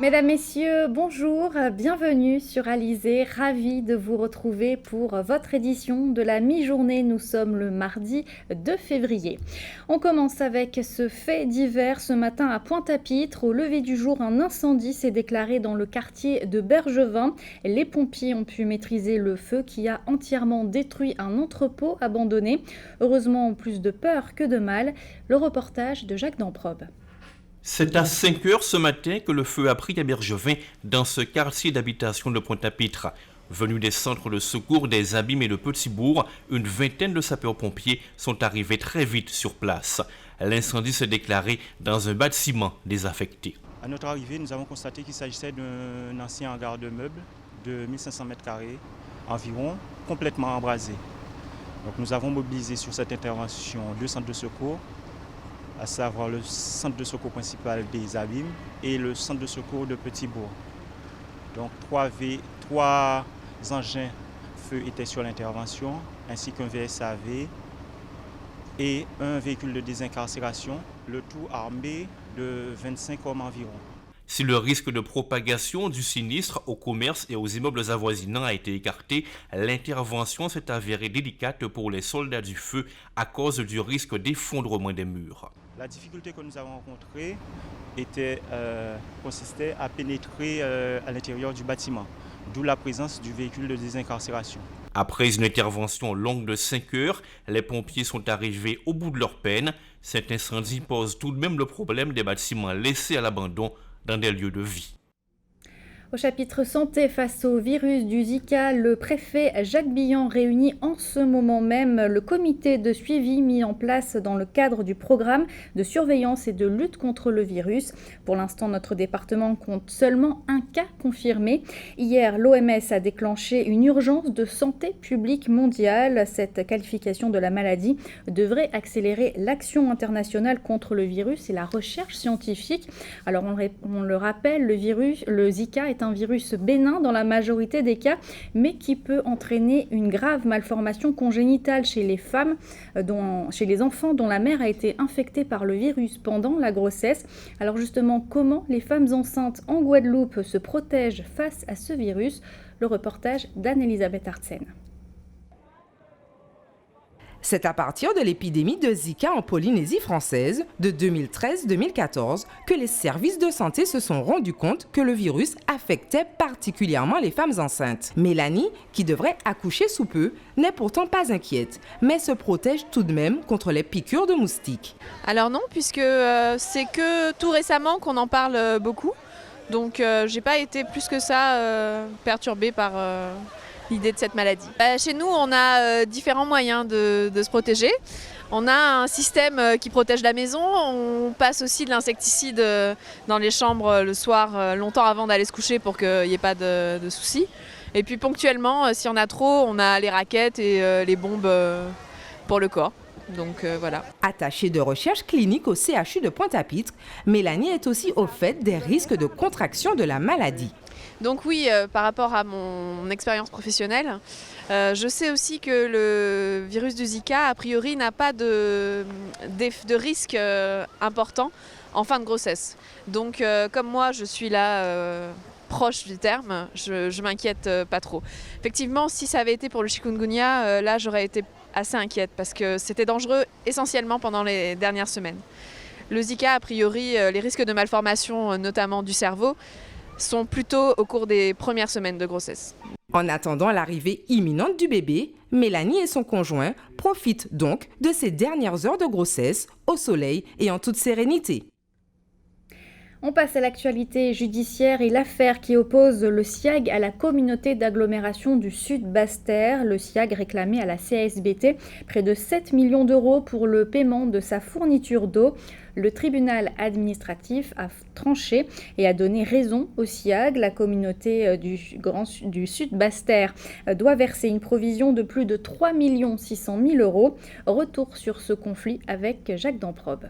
Mesdames, Messieurs, bonjour, bienvenue sur Alizé, ravie de vous retrouver pour votre édition de la mi-journée. Nous sommes le mardi 2 février. On commence avec ce fait divers ce matin à Pointe-à-Pitre. Au lever du jour, un incendie s'est déclaré dans le quartier de Bergevin. Les pompiers ont pu maîtriser le feu qui a entièrement détruit un entrepôt abandonné. Heureusement, plus de peur que de mal. Le reportage de Jacques Damprobe. C'est à 5 heures ce matin que le feu a pris à Bergevin, dans ce quartier d'habitation de Pointe-à-Pitre. Venus des centres de secours des Abîmes et de Petit-Bourg, une vingtaine de sapeurs-pompiers sont arrivés très vite sur place. L'incendie s'est déclaré dans un bâtiment désaffecté. À notre arrivée, nous avons constaté qu'il s'agissait d'un ancien hangar de meubles de 1500 m² environ, complètement embrasé. Donc nous avons mobilisé sur cette intervention deux centres de secours, à savoir le centre de secours principal des Abîmes et le centre de secours de Petit-Bourg. Donc trois engins feu étaient sur l'intervention, ainsi qu'un VSAV et un véhicule de désincarcération, le tout armé de 25 hommes environ. Si le risque de propagation du sinistre aux commerces et aux immeubles avoisinants a été écarté, l'intervention s'est avérée délicate pour les soldats du feu à cause du risque d'effondrement des murs. La difficulté que nous avons rencontrée consistait à pénétrer à l'intérieur du bâtiment, d'où la présence du véhicule de désincarcération. Après une intervention longue de 5 heures, les pompiers sont arrivés au bout de leur peine. Cet incendie pose tout de même le problème des bâtiments laissés à l'abandon dans des lieux de vie. Au chapitre santé face au virus du Zika, le préfet Jacques Billan réunit en ce moment même le comité de suivi mis en place dans le cadre du programme de surveillance et de lutte contre le virus. Pour l'instant, notre département compte seulement un cas confirmé. Hier, l'OMS a déclenché une urgence de santé publique mondiale. Cette qualification de la maladie devrait accélérer l'action internationale contre le virus et la recherche scientifique. Alors, on le rappelle, le Zika est un virus bénin dans la majorité des cas, mais qui peut entraîner une grave malformation congénitale chez les femmes, chez les enfants dont la mère a été infectée par le virus pendant la grossesse. Alors justement, comment les femmes enceintes en Guadeloupe se protègent face à ce virus? Le reportage d'Anne-Elisabeth Artsen. C'est à partir de l'épidémie de Zika en Polynésie française de 2013-2014 que les services de santé se sont rendus compte que le virus affectait particulièrement les femmes enceintes. Mélanie, qui devrait accoucher sous peu, n'est pourtant pas inquiète, mais se protège tout de même contre les piqûres de moustiques. Alors non, puisque c'est que tout récemment qu'on en parle beaucoup. Donc j'ai pas été plus que ça perturbée par l'idée de cette maladie. Chez nous, on a différents moyens de se protéger. On a un système qui protège la maison. On passe aussi de l'insecticide dans les chambres le soir, longtemps avant d'aller se coucher pour qu'il n'y ait pas de soucis. Et puis ponctuellement, si on a trop, on a les raquettes et les bombes pour le corps. Donc voilà. Attachée de recherche clinique au CHU de Pointe-à-Pitre, Mélanie est aussi au fait des risques de contraction de la maladie. Donc oui, par rapport à mon expérience professionnelle, je sais aussi que le virus du Zika, a priori, n'a pas de risque important en fin de grossesse. Donc comme moi, je suis là proche du terme, je m'inquiète pas trop. Effectivement, si ça avait été pour le chikungunya, là j'aurais été assez inquiète parce que c'était dangereux essentiellement pendant les dernières semaines. Le Zika, a priori, les risques de malformation, notamment du cerveau, sont plutôt au cours des premières semaines de grossesse. En attendant l'arrivée imminente du bébé, Mélanie et son conjoint profitent donc de ces dernières heures de grossesse au soleil et en toute sérénité. On passe à l'actualité judiciaire et l'affaire qui oppose le SIAG à la communauté d'agglomération du Sud Basse-Terre. Le SIAG réclamait à la CASBT près de 7 millions d'euros pour le paiement de sa fourniture d'eau. Le tribunal administratif a tranché et a donné raison au SIAG. La communauté du Sud Basse-Terre doit verser une provision de plus de 3 600 000 euros. Retour sur ce conflit avec Jacques Damprobe.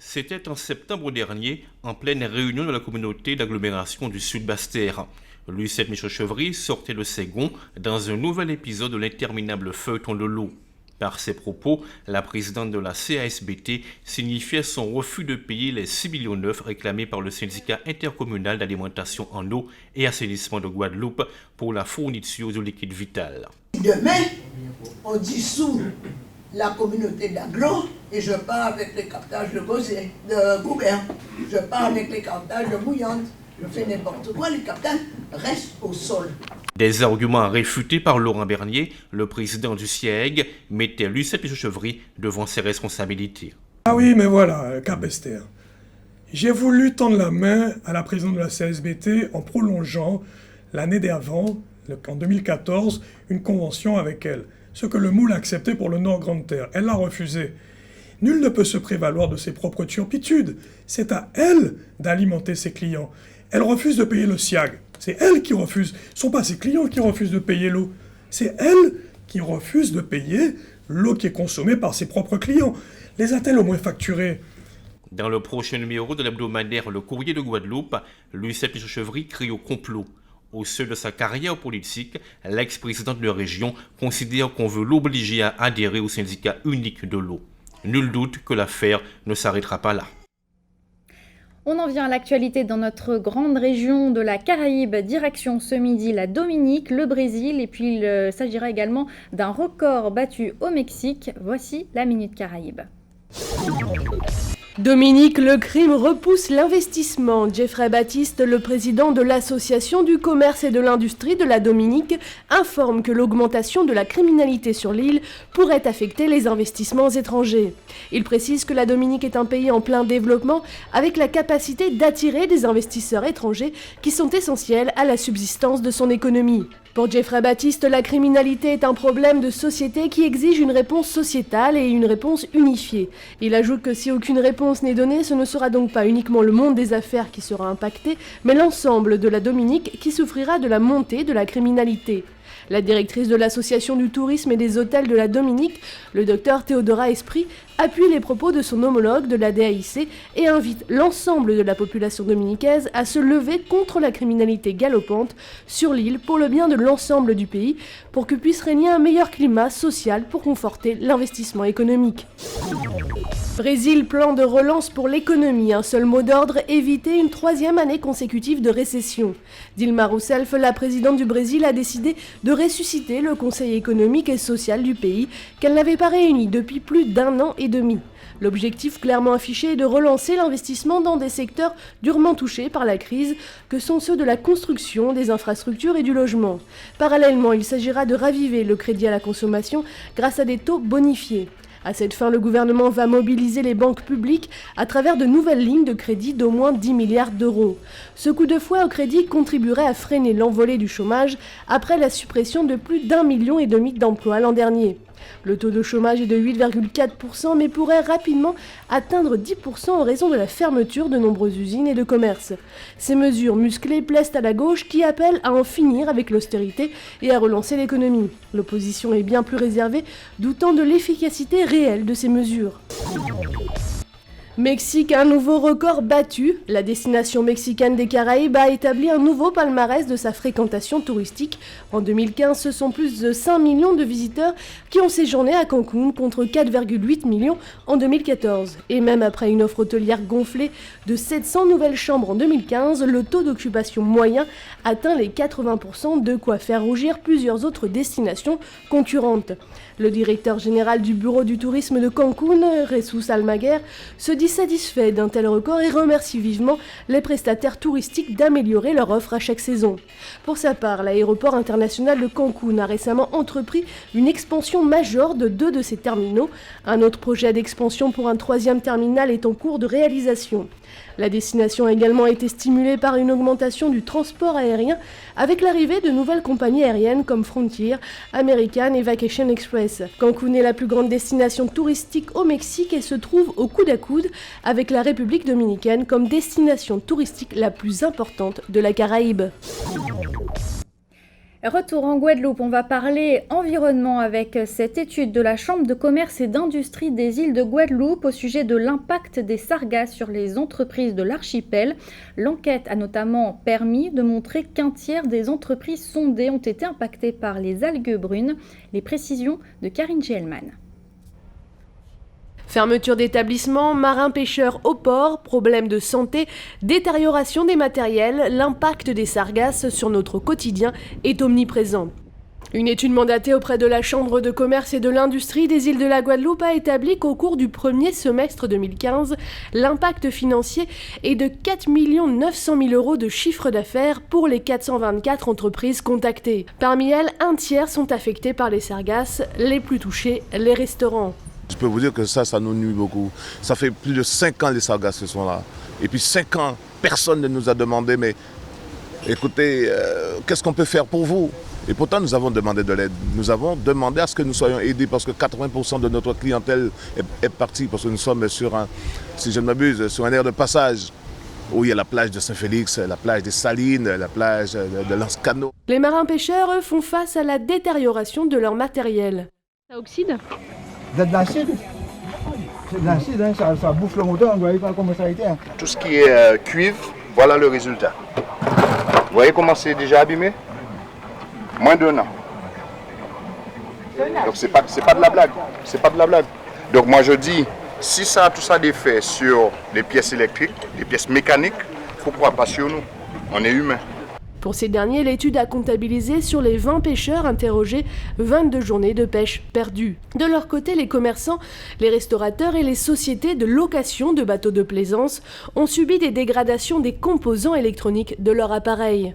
C'était en septembre dernier, en pleine réunion de la communauté d'agglomération du Sud Basse-Terre. Lucette Michel-Chevry sortait de ses gonds dans un nouvel épisode de l'interminable feuilleton de l'eau. Par ses propos, la présidente de la CASBT signifiait son refus de payer les 6,9 millions réclamés par le syndicat intercommunal d'alimentation en eau et assainissement de Guadeloupe pour la fourniture de liquide vital. Demain, on dissout la communauté d'Aglo et je pars avec les captages de Goubert. Je pars avec les captages de Bouillante. Je fais n'importe quoi, les captages restent au sol. Des arguments réfutés par Laurent Bernier, le président du CIEG, mettait Lucette Pichot-Chevry devant ses responsabilités. Ah oui, mais voilà, Cap Esther. J'ai voulu tendre la main à la présidente de la CSBT en prolongeant l'année d'avant, en 2014, une convention avec elle. Ce que le moule a accepté pour le Nord Grande Terre. Elle l'a refusé. Nul ne peut se prévaloir de ses propres turpitudes. C'est à elle d'alimenter ses clients. Elle refuse de payer le SIAG. C'est elle qui refuse. Ce ne sont pas ses clients qui refusent de payer l'eau. C'est elle qui refuse de payer l'eau qui est consommée par ses propres clients. Les a-t-elle au moins facturés ? Dans le prochain numéro de l'hebdomadaire Le Courrier de Guadeloupe, Lucette Pichot-Chevry crie au complot. Au seuil de sa carrière politique, l'ex-présidente de région considère qu'on veut l'obliger à adhérer au syndicat unique de l'eau. Nul doute que l'affaire ne s'arrêtera pas là. On en vient à l'actualité dans notre grande région de la Caraïbe, direction ce midi la Dominique, le Brésil, et puis il s'agira également d'un record battu au Mexique. Voici la Minute Caraïbe. Dominique, le crime repousse l'investissement. Jeffrey Baptiste, le président de l'Association du commerce et de l'industrie de la Dominique, informe que l'augmentation de la criminalité sur l'île pourrait affecter les investissements étrangers. Il précise que la Dominique est un pays en plein développement avec la capacité d'attirer des investisseurs étrangers qui sont essentiels à la subsistance de son économie. Pour Jeffrey Baptiste, la criminalité est un problème de société qui exige une réponse sociétale et une réponse unifiée. Il ajoute que si aucune réponse n'est donnée, ce ne sera donc pas uniquement le monde des affaires qui sera impacté, mais l'ensemble de la Dominique qui souffrira de la montée de la criminalité. La directrice de l'Association du tourisme et des hôtels de la Dominique, le docteur Théodora Esprit, appuie les propos de son homologue de la DAIC et invite l'ensemble de la population dominicaise à se lever contre la criminalité galopante sur l'île pour le bien de l'ensemble du pays, pour que puisse régner un meilleur climat social pour conforter l'investissement économique. Brésil, plan de relance pour l'économie. Un seul mot d'ordre, éviter une 3e année consécutive de récession. Dilma Rousseff, la présidente du Brésil, a décidé de ressusciter le Conseil économique et social du pays, qu'elle n'avait pas réuni depuis plus d'1 an et demi. L'objectif clairement affiché est de relancer l'investissement dans des secteurs durement touchés par la crise, que sont ceux de la construction, des infrastructures et du logement. Parallèlement, il s'agira de raviver le crédit à la consommation grâce à des taux bonifiés. À cette fin, le gouvernement va mobiliser les banques publiques à travers de nouvelles lignes de crédit d'au moins 10 milliards d'euros. Ce coup de fouet au crédit contribuerait à freiner l'envolée du chômage après la suppression de plus d'1,5 million d'emplois l'an dernier. Le taux de chômage est de 8,4%, mais pourrait rapidement atteindre 10% en raison de la fermeture de nombreuses usines et de commerces. Ces mesures musclées plaisent à la gauche qui appelle à en finir avec l'austérité et à relancer l'économie. L'opposition est bien plus réservée, doutant de l'efficacité réelle de ces mesures. Mexique, un nouveau record battu. La destination mexicaine des Caraïbes a établi un nouveau palmarès de sa fréquentation touristique. En 2015, ce sont plus de 5 millions de visiteurs qui ont séjourné à Cancun contre 4,8 millions en 2014. Et même après une offre hôtelière gonflée de 700 nouvelles chambres en 2015, le taux d'occupation moyen atteint les 80%, de quoi faire rougir plusieurs autres destinations concurrentes. Le directeur général du bureau du tourisme de Cancun, Jesus Almaguer, se dit satisfait d'un tel record et remercie vivement les prestataires touristiques d'améliorer leur offre à chaque saison. Pour sa part, l'aéroport international de Cancun a récemment entrepris une expansion majeure de 2 de ses terminaux. Un autre projet d'expansion pour un 3e terminal est en cours de réalisation. La destination a également été stimulée par une augmentation du transport aérien avec l'arrivée de nouvelles compagnies aériennes comme Frontier, American et Vacation Express. Cancun est la plus grande destination touristique au Mexique et se trouve au coude à coude avec la République dominicaine comme destination touristique la plus importante de la Caraïbe. Retour en Guadeloupe, on va parler environnement avec cette étude de la Chambre de commerce et d'industrie des îles de Guadeloupe au sujet de l'impact des sargasses sur les entreprises de l'archipel. L'enquête a notamment permis de montrer qu'1 tiers des entreprises sondées ont été impactées par les algues brunes. Les précisions de Karine Gelman. Fermeture d'établissements, marins-pêcheurs au port, problèmes de santé, détérioration des matériels, l'impact des sargasses sur notre quotidien est omniprésent. Une étude mandatée auprès de la Chambre de commerce et de l'industrie des îles de la Guadeloupe a établi qu'au cours du premier semestre 2015, l'impact financier est de 4 900 000 € de chiffre d'affaires pour les 424 entreprises contactées. Parmi elles, un tiers sont affectés par les sargasses, les plus touchés, les restaurants. Je peux vous dire que ça nous nuit beaucoup. Ça fait plus de 5 ans les sargasses sont là. Et puis 5 ans, personne ne nous a demandé, mais écoutez, qu'est-ce qu'on peut faire pour vous ? Et pourtant, nous avons demandé de l'aide. Nous avons demandé à ce que nous soyons aidés parce que 80% de notre clientèle est partie. Parce que nous sommes sur si je ne m'abuse, sur un aire de passage où il y a la plage de Saint-Félix, la plage des Salines, la plage de Lance-Canot. Les marins-pêcheurs, eux, font face à la détérioration de leur matériel. Ça oxyde ? C'est de l'acide. C'est de l'acide, hein, ça bouffe le moteur, vous voyez pas comment ça a été. Hein. Tout ce qui est cuivre, voilà le résultat. Vous voyez comment c'est déjà abîmé ? Moins d'1 an. Donc c'est pas de la blague. C'est pas de la blague. Donc moi je dis, si ça a tout ça d'effet sur les pièces électriques, les pièces mécaniques, pourquoi pas sur nous ? On est humains. Pour ces derniers, l'étude a comptabilisé sur les 20 pêcheurs interrogés 22 journées de pêche perdues. De leur côté, les commerçants, les restaurateurs et les sociétés de location de bateaux de plaisance ont subi des dégradations des composants électroniques de leur appareil.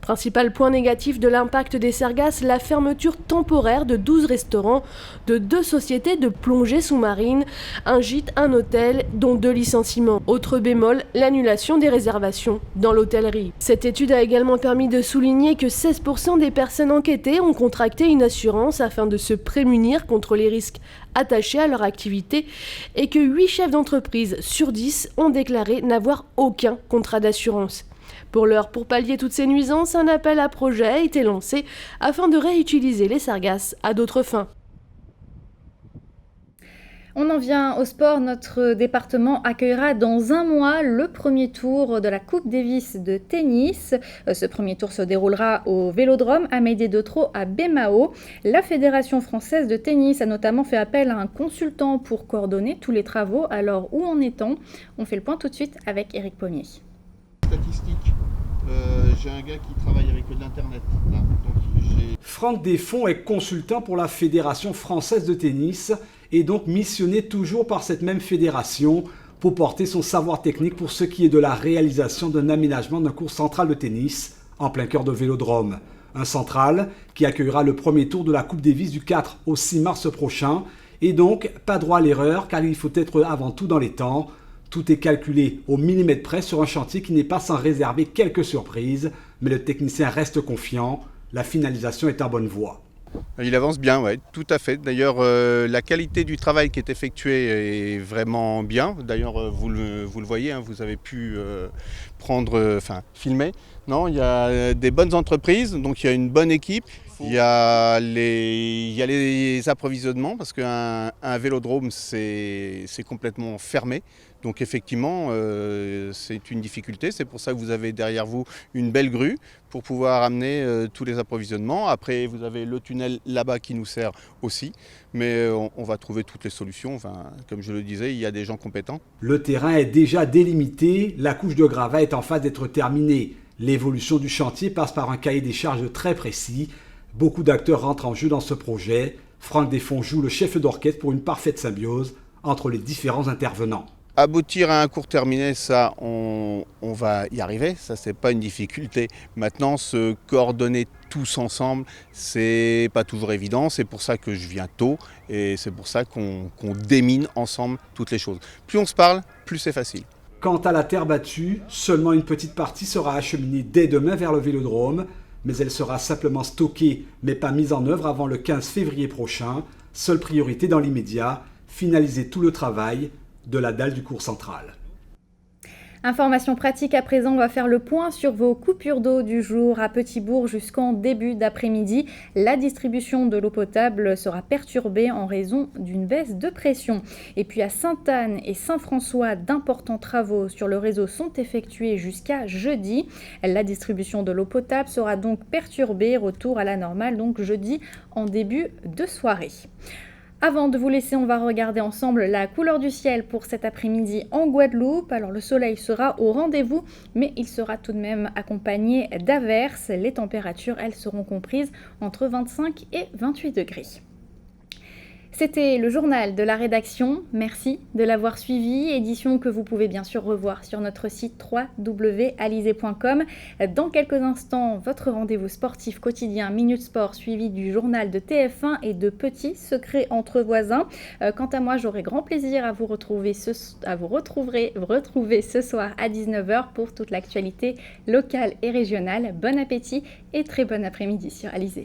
Principal point négatif de l'impact des sargasses, la fermeture temporaire de 12 restaurants, de 2 sociétés de plongée sous-marine, un gîte, un hôtel, dont 2 licenciements. Autre bémol, l'annulation des réservations dans l'hôtellerie. Cette étude a également permis de souligner que 16% des personnes enquêtées ont contracté une assurance afin de se prémunir contre les risques attachés à leur activité et que 8 chefs d'entreprise sur 10 ont déclaré n'avoir aucun contrat d'assurance. Pour l'heure, pour pallier toutes ces nuisances, un appel à projet a été lancé afin de réutiliser les sargasses à d'autres fins. On en vient au sport. Notre département accueillera dans un mois le premier tour de la Coupe Davis de tennis. Ce premier tour se déroulera au Vélodrome Amédée de Thau à Baie-Mahault. La Fédération française de tennis a notamment fait appel à un consultant pour coordonner tous les travaux. Alors où en est-on ? On fait le point tout de suite avec Éric Pommier. Statistique. J'ai un gars qui travaille avec l'Internet. Là. Franck Desfonds est consultant pour la Fédération française de tennis et donc missionné toujours par cette même fédération pour porter son savoir technique pour ce qui est de la réalisation d'un aménagement d'un court central de tennis en plein cœur de Vélodrome. Un central qui accueillera le premier tour de la Coupe Davis du 4 au 6 mars prochain et donc pas droit à l'erreur car il faut être avant tout dans les temps. Tout est calculé au millimètre près sur un chantier qui n'est pas sans réserver quelques surprises, mais le technicien reste confiant, la finalisation est en bonne voie. Il avance bien, ouais, tout à fait. D'ailleurs, la qualité du travail qui est effectué est vraiment bien. D'ailleurs, vous le voyez, hein, vous avez pu filmer. Non, il y a des bonnes entreprises, donc il y a une bonne équipe. Il y a les approvisionnements, parce qu'un vélodrome, c'est complètement fermé. Donc effectivement, c'est une difficulté. C'est pour ça que vous avez derrière vous une belle grue pour pouvoir amener tous les approvisionnements. Après, vous avez le tunnel là-bas qui nous sert aussi. Mais on va trouver toutes les solutions. Enfin, comme je le disais, il y a des gens compétents. Le terrain est déjà délimité. La couche de gravat est en phase d'être terminée. L'évolution du chantier passe par un cahier des charges très précis. Beaucoup d'acteurs rentrent en jeu dans ce projet. Franck Desfonds joue le chef d'orchestre pour une parfaite symbiose entre les différents intervenants. Aboutir à un cours terminé, ça, on va y arriver, ça c'est pas une difficulté. Maintenant, se coordonner tous ensemble, c'est pas toujours évident, c'est pour ça que je viens tôt et c'est pour ça qu'on démine ensemble toutes les choses. Plus on se parle, plus c'est facile. Quant à la terre battue, seulement une petite partie sera acheminée dès demain vers le Vélodrome, mais elle sera simplement stockée, mais pas mise en œuvre avant le 15 février prochain. Seule priorité dans l'immédiat, finaliser tout le travail de la dalle du cours central. Information pratique à présent, on va faire le point sur vos coupures d'eau du jour à Petit-Bourg jusqu'en début d'après-midi. La distribution de l'eau potable sera perturbée en raison d'une baisse de pression. Et puis à Sainte-Anne et Saint-François, d'importants travaux sur le réseau sont effectués jusqu'à jeudi. La distribution de l'eau potable sera donc perturbée, retour à la normale donc jeudi en début de soirée. Avant de vous laisser, on va regarder ensemble la couleur du ciel pour cet après-midi en Guadeloupe. Alors le soleil sera au rendez-vous, mais il sera tout de même accompagné d'averses. Les températures, elles, seront comprises entre 25 et 28 degrés. C'était le journal de la rédaction. Merci de l'avoir suivi. Édition que vous pouvez bien sûr revoir sur notre site www.alizé.com. Dans quelques instants, votre rendez-vous sportif quotidien Minute Sport suivi du journal de TF1 et de Petits secrets entre voisins. Quant à moi, j'aurai grand plaisir à vous retrouver ce soir à 19h pour toute l'actualité locale et régionale. Bon appétit et très bon après-midi sur Alizé.